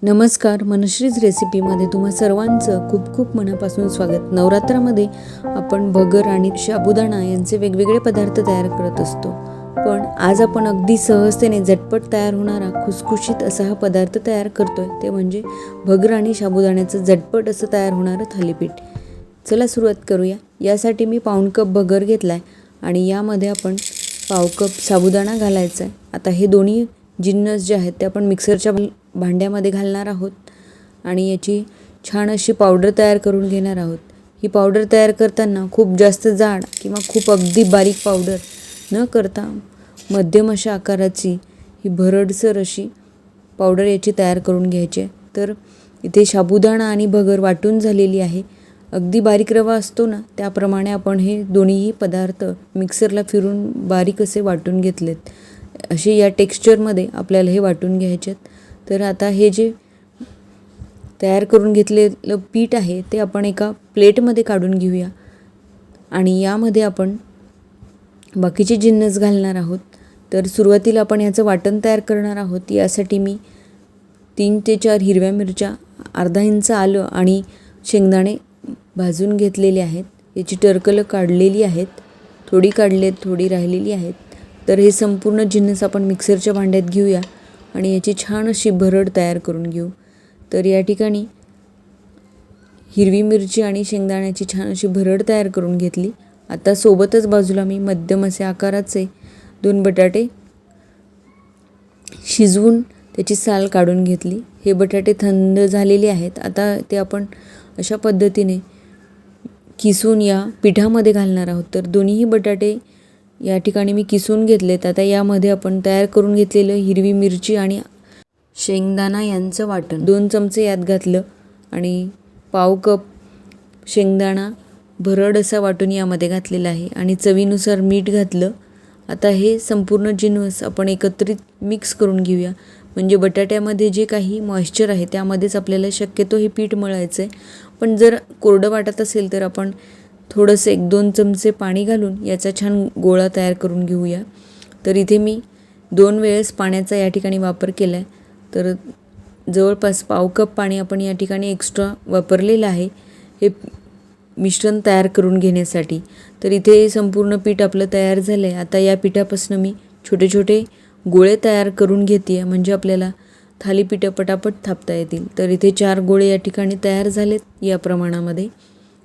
नमस्कार, मनश्रीज रेसिपीमध्ये तुम्हा सर्वांचं खूप खूप मनापासून स्वागत. नवरात्रामध्ये आपण भगर आणि साबुदाणा यांचे वेगवेगळे पदार्थ तयार करत असतो, पण आज आपण अगदी सहजतेने झटपट तयार होणारा खुसखुशीत असा हा पदार्थ तयार करतोय. ते म्हणजे भगर आणि साबुदाण्याचं झटपट असं तयार होणारं थालीपीठ. चला सुरुवात करूया. यासाठी मी पाऊण कप भगर घेतला आहे आणि यामध्ये आपण पाव कप साबुदाणा घालायचा आहे. आता हे दोन्ही जिन्नस जे आहेत ते आपण मिक्सरच्या भांड्यामध्ये घालणार आहोत आणि याची छान अशी पावडर तयार करून घेणार आहोत. ही पावडर तयार करताना खूप जास्त जाड किंवा खूप अगदी बारीक पावडर न करता मध्यम अशा आकाराची ही भरडसर अशी पावडर याची तयार करून घ्यायची आहे. तर इथे साबुदाणा आणि भगर वाटून झालेली आहे. अगदी बारीक रवा असतो ना, त्याप्रमाणे आपण हे दोन्हीही पदार्थ मिक्सरला फिरून बारीक असे वाटून घेतलेत. असे या टेक्स्चरमध्ये आपल्याला हे वाटून घ्यायचे आहेत. तर आता हे जे तयार करून घेतलेलं पीठ आहे ते आपण एका प्लेटमध्ये काढून घेऊया आणि यामध्ये आपण बाकीचे जिन्नस घालणार आहोत. तर सुरुवातीला आपण याचं वाटण तयार करणार आहोत. यासाठी मी 3 ते 4 हिरव्या मिरच्या, अर्धा इंच आलं आणि शेंगदाणे भाजून घेतलेले आहेत. याची टरकलं काढलेली आहेत, थोडी काढलेत, थोडी राहिलेली आहेत. तर हे संपूर्ण जिन्नस आपण मिक्सरच्या भांड्यात घेऊया आणि याची छान अशी भरड तयार करून घेऊ. तर या ठिकाणी हिरवी मिरची आणि शेंगदाण्याची छान अशी भरड तयार करून घेतली. आता सोबतच बाजूला मी मध्यम असे आकाराचे 2 बटाटे शिजवून त्याची साल काढून घेतली. हे बटाटे थंड झालेले आहेत. आता ते आपण अशा पद्धतीने किसून या पिठामध्ये घालणार आहोत. तर दोन्हीही बटाटे या ठिकाणी मी किसून घेतलेत. आता यामध्ये आपण तयार करून घेतलेलं हिरवी मिरची आणि शेंगदाणा यांचं वाटण 2 चमचे यात घातलं आणि पाव कप शेंगदाणा भरड असा वाटून यामध्ये घातलेला आहे आणि चवीनुसार मीठ घातलं. आता हे संपूर्ण जिन्नस आपण एकत्रित मिक्स करून घेऊया. म्हणजे बटाट्यामध्ये जे काही मॉइश्चर आहे त्यामध्येच आपल्याला शक्यतो हे पीठ मळायचं आहे. पण जर कोरडं वाटत असेल तर आपण थोडंसं 1-2 चमचे पाणी घालून याचा छान गोळा तयार करून घेऊया. तर इथे मी 2 वेळेस पाण्याचा या ठिकाणी वापर केला आहे. तर जवळपास पाव कप पाणी आपण या ठिकाणी एक्स्ट्रा वापरलेलं आहे हे मिश्रण तयार करून घेण्यासाठी. तर इथे संपूर्ण पीठ आपलं तयार झालं आहे. आता या पिठापासून मी छोटे छोटे गोळे तयार करून घेते आहे, म्हणजे आपल्याला थालीपीठं पटापट थापता येतील. तर इथे 4 गोळे या ठिकाणी तयार झालेत या प्रमाणामध्ये,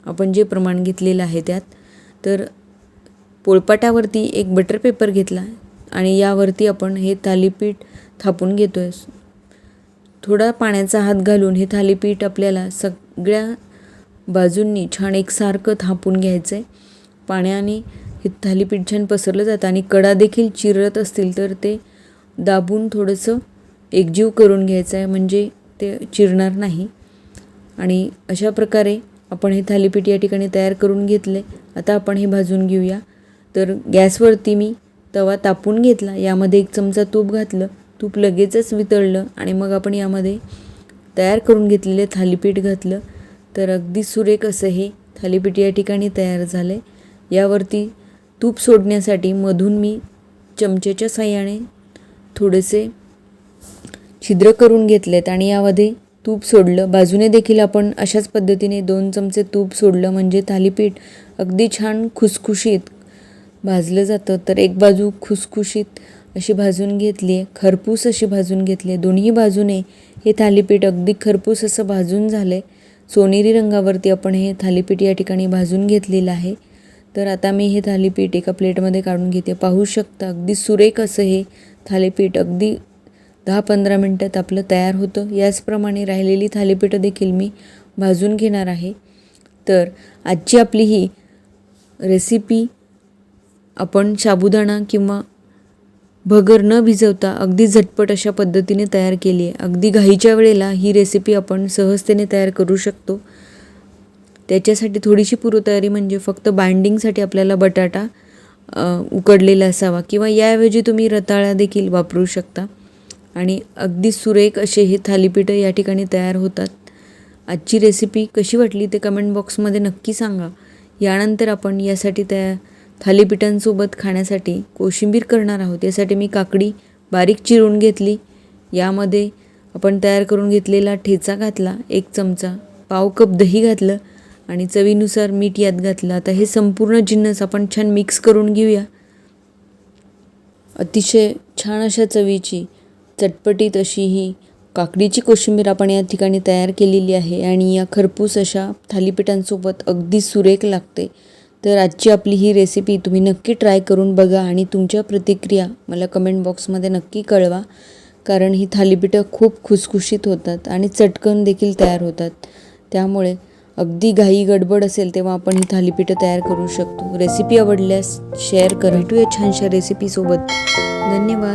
आपण जे प्रमाण घेतलेलं आहे त्यात. तर पोळपाटावरती एक बटर पेपर घेतला आणि यावरती आपण हे थालीपीठ थापून घेतो आहे. थोडा पाण्याचा हात घालून हे थालीपीठ आपल्याला सगळ्या बाजूंनी छान एकसारखं थापून घ्यायचं आहे. पाण्याने हे थालीपीठ छान पसरलं जातं आणि कडा देखील चिरत असतील तर ते दाबून थोडंसं एकजीव करून घ्यायचं आहे, म्हणजे ते चिरणार नाही. आणि अशा प्रकारे आपण हे थालीपीठ या ठिकाणी तयार करून घेतले. आता आपण हे भाजून घेऊया. तर गॅसवरती मी तवा तापून घेतला, यामध्ये 1 चमचा तूप घातलं. तूप लगेचच वितळलं आणि मग आपण यामध्ये तयार करून घेतलेले थालीपीठ घातलं. तर अगदी सुरेख असं हे थालीपीठ या ठिकाणी तयार झालं. यावरती तूप सोडण्यासाठी मधून मी चमच्याच्या साहाय्याने थोडेसे छिद्र करून घेतलेत आणि यामध्ये तूप सोडलं. बाजूने देखील आपण अशाच पद्धतीने 2 चमचे तूप सोडलं, म्हणजे थालीपीठ अगदी छान खुसखुशीत भाजलं जातं. तर एक बाजू खुसखुशीत अशी भाजून घेतली आहे, खरपूस अशी भाजून घेतली आहे. दोन्ही बाजूने हे थालीपीठ अगदी खरपूस असं भाजून झालं आहे. सोनेरी रंगावरती आपण हे थालीपीठ या ठिकाणी भाजून घेतलेलं आहे. तर आता मी हे थालीपीठ एका प्लेटमध्ये काढून घेते. पाहू शकता अगदी सुरेख असं हे थालीपीठ अगदी 10-15 मिनटात आपलं तयार होतं. याचप्रमाणे राहिलेली थालीपीठं देखील मी भाजून घेणार आहे. तर आजची आपली ही रेसिपी आपण साबुदाणा किंवा भगर न भिजवता अगदी झटपट अशा पद्धतीने तयार केली आहे. अगदी घाईच्या वेळेला ही रेसिपी आपण सहजतेने तयार करू शकतो. त्याच्यासाठी थोडीशी पूर्वतयारी म्हणजे फक्त बाइंडिंगसाठी आपल्याला बटाटा उकडलेला असावा किंवा याऐवजी तुम्ही रताळा देखील वापरू शकता. आणि अगदी सुरेख असे हे थालीपीठं या ठिकाणी तयार होतात. आजची रेसिपी कशी वाटली ते कमेंट बॉक्समध्ये नक्की सांगा. यानंतर आपण यासाठी थालीपीठांसोबत खाण्यासाठी कोशिंबीर करणार आहोत. यासाठी मी काकडी बारीक चिरून घेतली. यामध्ये आपण तयार करून घेतलेला ठेचा घातला, 1 चमचा, पाव कप दही घातलं आणि चवीनुसार मीठ यात घातलं. आता हे संपूर्ण जिन्नस आपण छान मिक्स करून घेऊया. अतिशय छान अशा चवीची चटपटीत अशी ही काकडीची कोशिंबीर आपण या ठिकाणी तयार केलेली आहे आणि या खरपूस अशा थालीपीठांसोबत अगदी सुरेख लागते. तर आजची आपली ही रेसिपी तुम्ही नक्की ट्राय करून बघा आणि तुमच्या प्रतिक्रिया मला कमेंट बॉक्समध्ये नक्की कळवा. कारण ही थालीपीठं खूप खुसखुशीत होतात आणि चटकन देखील तयार होतात. त्यामुळे अगदी घाई गडबड असेल तेव्हा आपण ही थालीपीठं तयार करू शकतो. रेसिपी आवडल्यास शेअर करा. भेटूया छानशा रेसिपीसोबत. धन्यवाद.